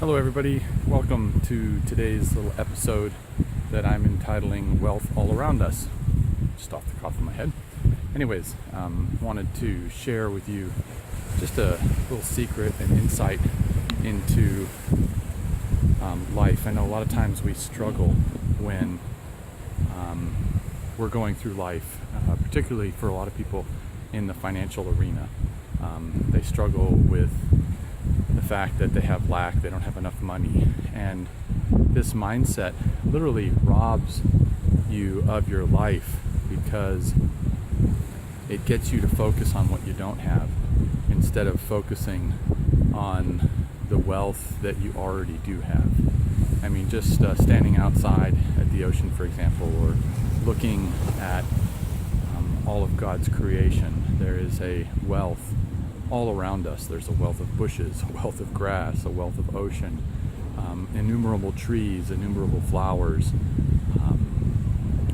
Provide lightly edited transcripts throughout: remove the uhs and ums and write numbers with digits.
Hello everybody, welcome to today's little episode that I'm entitling Wealth All Around Us, just off the top of my head. Anyways, wanted to share with you just a little secret and insight into life. I know a lot of times we struggle when we're going through life, particularly for a lot of people in the financial arena. They struggle with the fact that they have lack, they don't have enough money, and this mindset literally robs you of your life because it gets you to focus on what you don't have instead of focusing on the wealth that you already do have. I mean, just standing outside at the ocean, for example, or looking at all of God's creation, there is a wealth all around us. There's a wealth of bushes, a wealth of grass, a wealth of ocean, innumerable trees, innumerable flowers,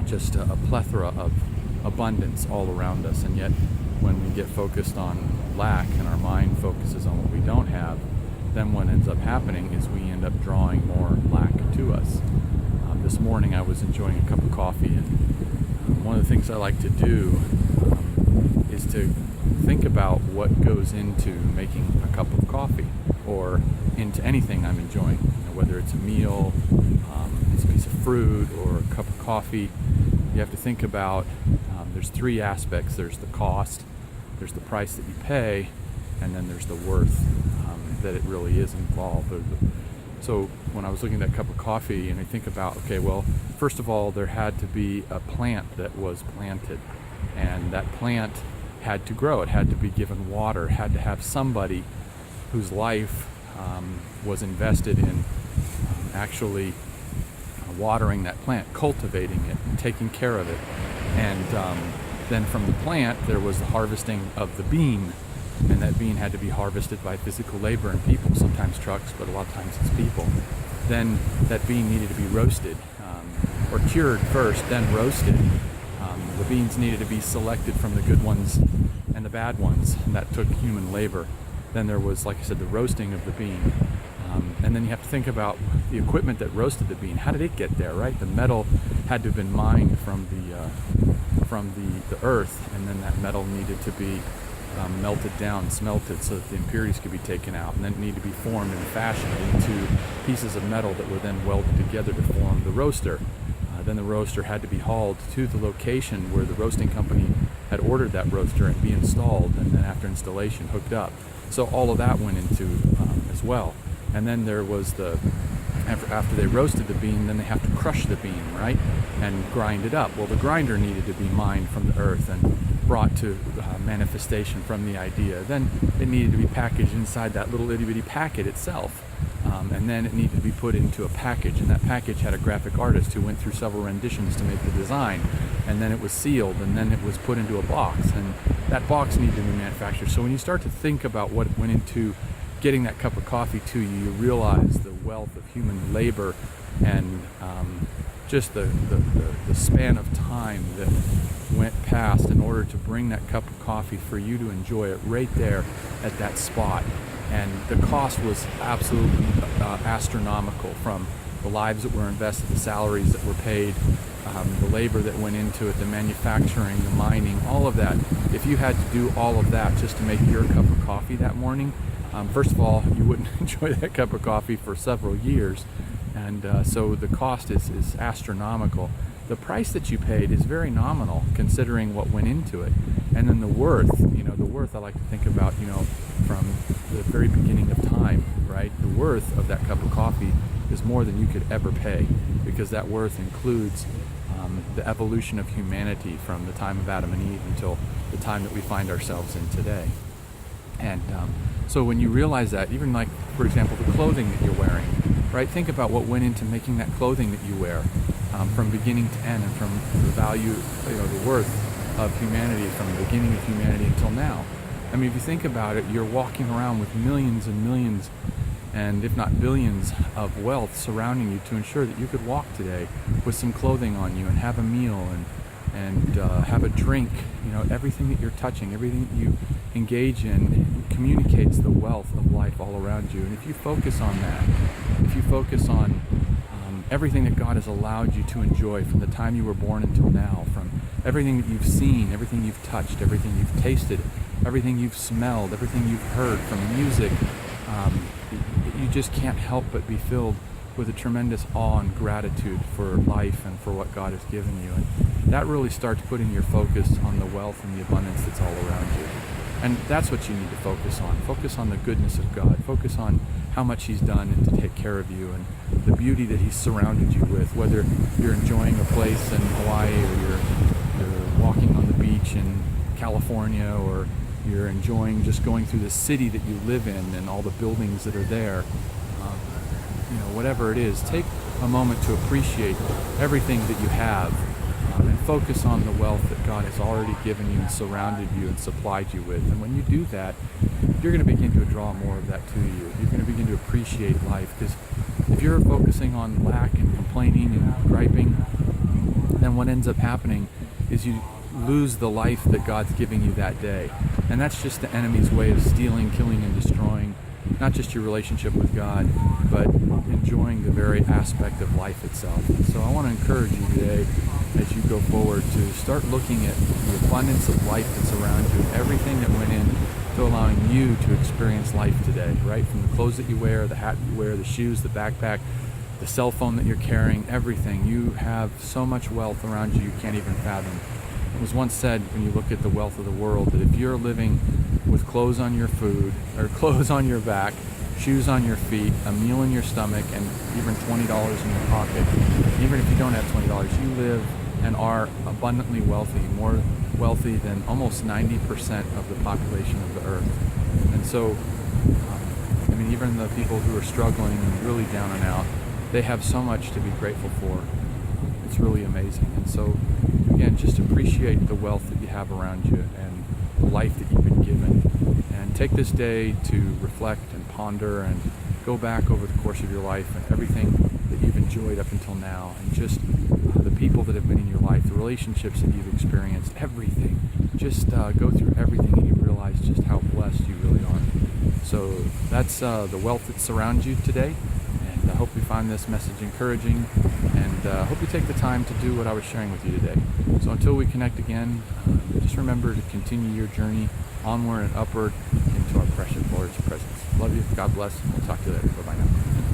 just a plethora of abundance all around us. And yet when we get focused on lack and our mind focuses on what we don't have, then what ends up happening is we end up drawing more lack to us. This morning I was enjoying a cup of coffee, and one of the things I like to do is to think about what goes into making a cup of coffee or into anything I'm enjoying, whether it's a meal, it's a piece of fruit, or a cup of coffee. You have to think about, there's three aspects. There's the cost, there's the price that you pay, and then there's the worth that it really is involved. So when I was looking at that cup of coffee and I think about, okay, well, first of all, there had to be a plant that was planted, and that plant had to grow, it had to be given water, it had to have somebody whose life was invested in actually watering that plant, cultivating it, and taking care of it. And then from the plant there was the harvesting of the bean, and that bean had to be harvested by physical labor and people, sometimes trucks, but a lot of times it's people. Then that bean needed to be roasted, or cured first, then roasted. The beans needed to be selected from the good ones and the bad ones, and that took human labor. Then there was, like I said, the roasting of the bean. And then you have to think about the equipment that roasted the bean. How did it get there, right? The metal had to have been mined from the earth, and then that metal needed to be melted down, smelted, so that the impurities could be taken out, and then it needed to be formed and fashioned into pieces of metal that were then welded together to form the roaster. Then the roaster had to be hauled to the location where the roasting company had ordered that roaster and be installed, and then after installation hooked up. So all of that went into as well. And then there was after they roasted the bean, then they have to crush the bean, right, and grind it up. Well, the grinder needed to be mined from the earth and brought to manifestation from the idea. Then it needed to be packaged inside that little itty bitty packet itself. And then it needed to be put into a package, and that package had a graphic artist who went through several renditions to make the design, and then it was sealed, and then it was put into a box, and that box needed to be manufactured. So when you start to think about what went into getting that cup of coffee to you, you realize the wealth of human labor and just the span of time that went past in order to bring that cup of coffee for you to enjoy it right there at that spot. And the cost was absolutely astronomical, from the lives that were invested, the salaries that were paid, the labor that went into it, the manufacturing, the mining, all of that. If you had to do all of that just to make your cup of coffee that morning, first of all, you wouldn't enjoy that cup of coffee for several years. And so the cost is astronomical. The price that you paid is very nominal considering what went into it. And then the worth I like to think about, from the very beginning of time, right? The worth of that cup of coffee is more than you could ever pay, because that worth includes the evolution of humanity from the time of Adam and Eve until the time that we find ourselves in today. And so when you realize that, even like, for example, the clothing that you're wearing, right? Think about what went into making that clothing that you wear, from beginning to end, and from the value, the worth of humanity from the beginning of humanity until now. I mean, if you think about it, you're walking around with millions and millions, and if not billions, of wealth surrounding you to ensure that you could walk today with some clothing on you and have a meal and and have a drink. Everything that you're touching, everything that you engage in communicates the wealth of life all around you. And if you focus on that, if you focus on everything that God has allowed you to enjoy from the time you were born until now, from everything that you've seen, everything you've touched, everything you've tasted, everything you've smelled, everything you've heard from music, you just can't help but be filled with a tremendous awe and gratitude for life and for what God has given you. And that really starts putting your focus on the wealth and the abundance that's all around you. And that's what you need to focus on. Focus on the goodness of God. Focus on how much He's done and to take care of you, and the beauty that He's surrounded you with, whether you're enjoying a place in Hawaii, or you're walking on the beach in California, or you're enjoying just going through the city that you live in and all the buildings that are there. Whatever it is, take a moment to appreciate everything that you have, and focus on the wealth that God has already given you and surrounded you and supplied you with. And when you do that, you're going to begin to draw more of that to you. You're going to begin to appreciate life, because if you're focusing on lack and complaining and griping, then what ends up happening is you lose the life that God's giving you that day. And that's just the enemy's way of stealing, killing, and destroying not just your relationship with God, but enjoying the very aspect of life itself. So I want to encourage you today, as you go forward, to start looking at the abundance of life that's around you, everything that went in to allowing you to experience life today, right? From the clothes that you wear, the hat you wear, the shoes, the backpack, the cell phone that you're carrying, everything. You have so much wealth around you can't even fathom. It was once said, when you look at the wealth of the world, that if you're living with clothes on your food, or clothes on your back, shoes on your feet, a meal in your stomach, and even $20 in your pocket, even if you don't have $20, you live and are abundantly wealthy, more wealthy than almost 90% of the population of the earth. And so, even the people who are struggling and really down and out, they have so much to be grateful for. It's really amazing. And so, again, just appreciate the wealth that you have around you and the life that you've been given. And take this day to reflect and ponder and go back over the course of your life and everything that you've enjoyed up until now, and just the people that have been in your life, the relationships that you've experienced, everything. Just go through everything and you realize just how blessed you really are. So that's the wealth that surrounds you today. And I hope you find this message encouraging, and I hope you take the time to do what I was sharing with you today. So until we connect again, just remember to continue your journey onward and upward into our precious Lord's presence. Love you. God bless. We'll talk to you later. Bye-bye now.